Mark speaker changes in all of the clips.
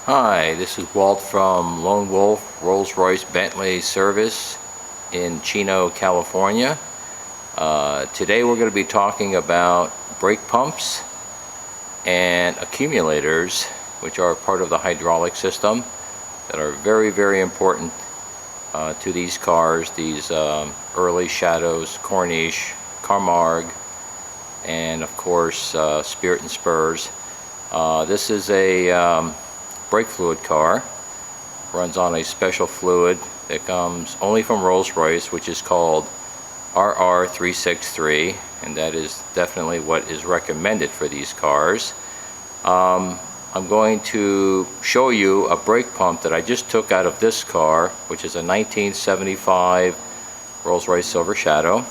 Speaker 1: Hi, this is Walt from Lone Wolf Rolls Royce Bentley Service in Chino, California. Today we're going to be talking about brake pumps and accumulators, which are part of the hydraulic system that are very, very important to these cars, these early Shadows, Corniche, Camargue, and of course Spirit and Spurs. This is a brake fluid car, runs on a special fluid that comes only from Rolls Royce, which is called RR363, and that is definitely what is recommended for these cars. I'm going to show you a brake pump that I just took out of this car, which is a 1975 Rolls Royce Silver Shodow.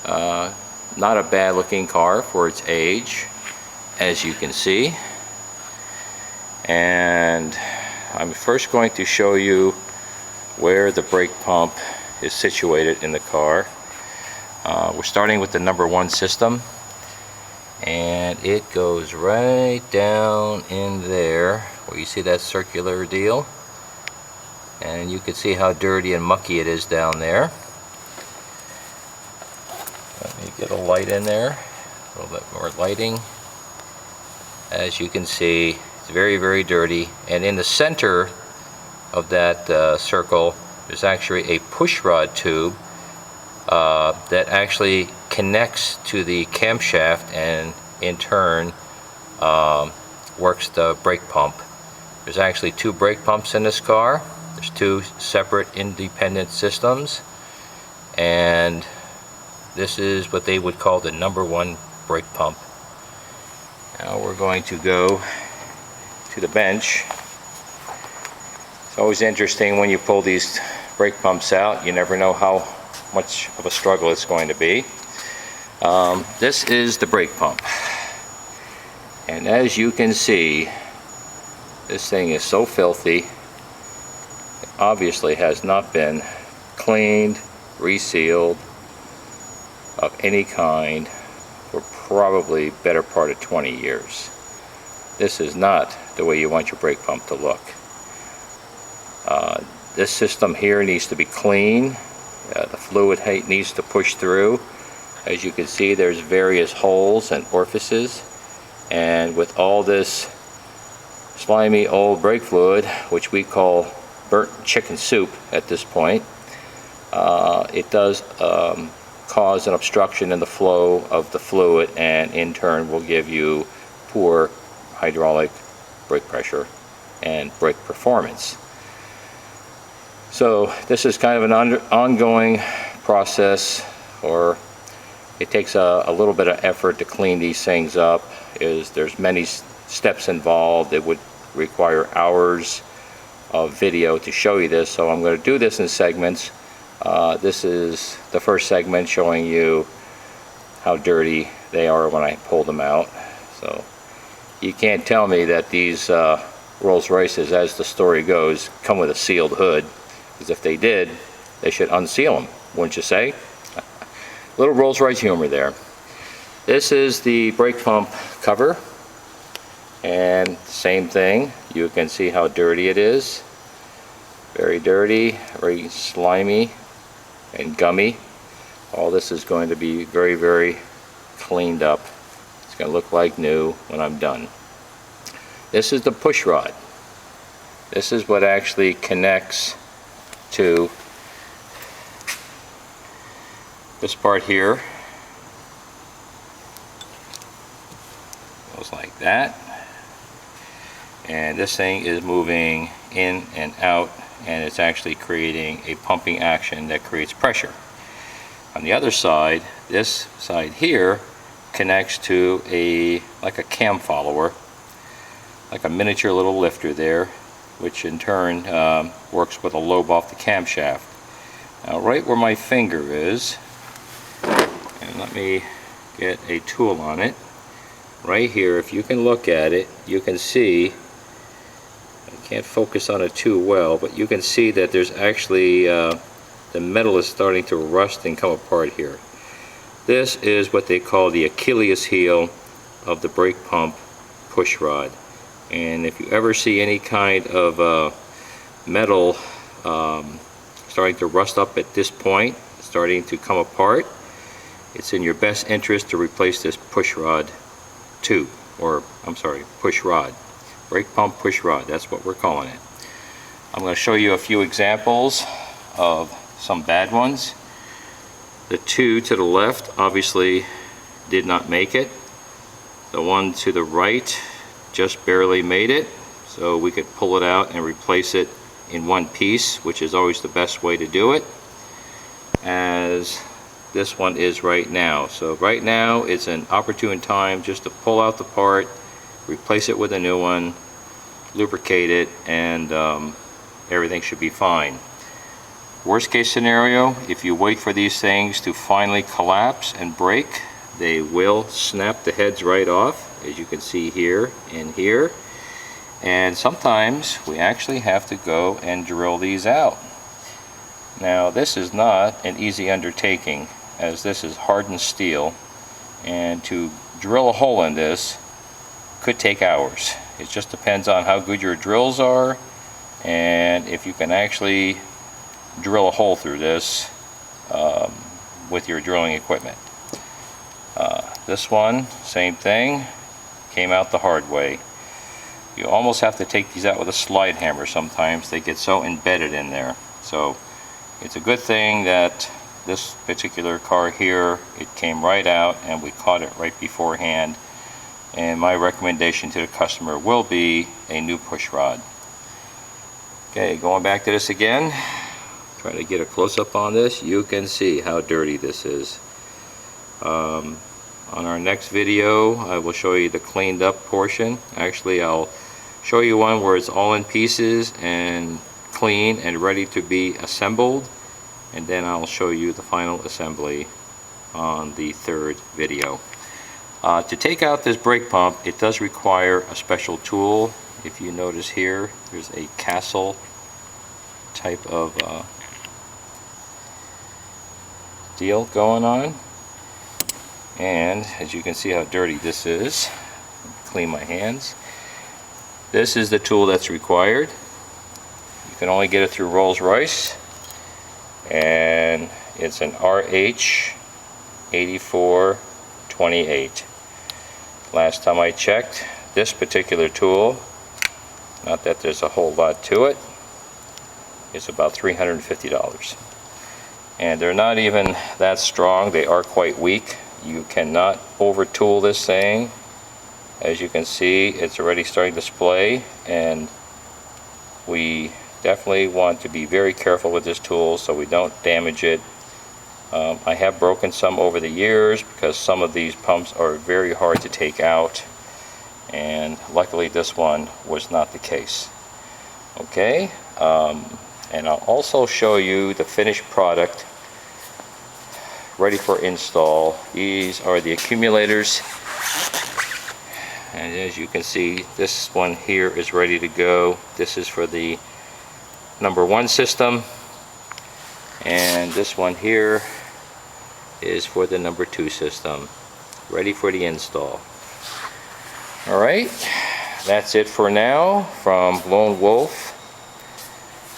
Speaker 1: Not a bad looking car for its age, as you can see. And I'm first going to show you where the brake pump is situated in the car. We're starting with the number 1 system, and it goes right down in there where you see that circular deal, and you can see how dirty and mucky it is down there. Let me get a light in there, a little bit more lighting. As you can see, it's very, very dirty, and in the center of that circle there's actually a push rod tube that actually connects to the camshaft and in turn works the brake pump. There's actually 2 brake pumps in this car. There's 2 separate independent systems, and this is what they would call the number 1 brake pump. Now we're going to go to the bench. It's always interesting when you pull these brake pumps out. You never know how much of a struggle it's going to be. This is the brake pump, and as you can see, this thing is so filthy. It obviously has not been cleaned, resealed of any kind for probably better part of 20 years. This is not the way you want your brake pump to look. This system here needs to be clean. The fluid needs to push through. As you can see, there's various holes and orifices, and with all this slimy old brake fluid, which we call burnt chicken soup at this point, it does cause an obstruction in the flow of the fluid, and in turn will give you poor hydraulic brake pressure and brake performance. So this is kind of an ongoing process, or it takes a little bit of effort to clean these things up. There's many steps involved. It would require hours of video to show you this, so I'm going to do this in segments. This is the first segment showing you how dirty they are when I pull them out. So you can't tell me that these Rolls Royces, as the story goes, come with a sealed hood, because if they did, they should unseal them, wouldn't you say? Little Rolls Royce humor there. This is the brake pump cover, and same thing. You can see how dirty it is. Very dirty, very slimy and gummy. All this is going to be very, very cleaned up. It's going to look like new when I'm done. This is the push rod. This is what actually connects to this part here. Goes like that. And this thing is moving in and out, and it's actually creating a pumping action that creates pressure. On the other side, this side here connects to like a cam follower, like a miniature little lifter there, which in turn works with a lobe off the camshaft. Now right where my finger is, and let me get a tool on it, right here, if you can look at it, you can see, I can't focus on it too well, but you can see that there's actually the metal is starting to rust and come apart here. This is what they call the Achilles heel of the brake pump push rod. And if you ever see any kind of metal starting to rust up at this point, starting to come apart, it's in your best interest to replace this push rod tube, or I'm sorry, push rod. Brake pump push rod, that's what we're calling it. I'm going to show you a few examples of some bad ones. The two to the left obviously did not make it. The one to the right just barely made it, so we could pull it out and replace it in one piece, which is always the best way to do it, as this one is right now. So right now it's an opportune time just to pull out the part, replace it with a new one, lubricate it, and everything should be fine. Worst case scenario, if you wait for these things to finally collapse and break, they will snap the heads right off, as you can see here and here. And sometimes we actually have to go and drill these out. Now this is not an easy undertaking, as this is hardened steel, and to drill a hole in this could take hours. It just depends on how good your drills are and if you can actually drill a hole through this with your drilling equipment. This one, same thing, came out the hard way. You almost have to take these out with a slide hammer sometimes. They get so embedded in there. So it's a good thing that this particular car here, it came right out and we caught it right beforehand. And my recommendation to the customer will be a new push rod. Okay, going back to this again, try to get a close-up on this. You can see how dirty this is. On our next video, I will show you the cleaned up portion. Actually, I'll show you one where it's all in pieces and clean and ready to be assembled, and then I'll show you the final assembly on the third video. To take out this brake pump, it does require a special tool. If you notice here, there's a castle type of deal going on, and as you can see how dirty this is, clean my hands. This is the tool that's required. You can only get it through Rolls Royce, and it's an RH 8428. Last time I checked, this particular tool, not that there's a whole lot to it, it's about $350. And they're not even that strong, they are quite weak. You cannot over tool this thing. As you can see, it's already starting to splay, and we definitely want to be very careful with this tool so we don't damage it. I have broken some over the years because some of these pumps are very hard to take out, and luckily this one was not the case. Okay, and I'll also show you the finished product ready for install. These are the accumulators, and as you can see, this one here is ready to go. This is for the #1 system, and this one here is for the #2 system, ready for the install. Alright, that's it for now from Lone Wolf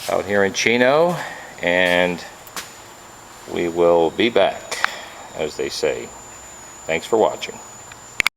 Speaker 1: out here in Chino, and we will be back, as they say. Thanks for watching.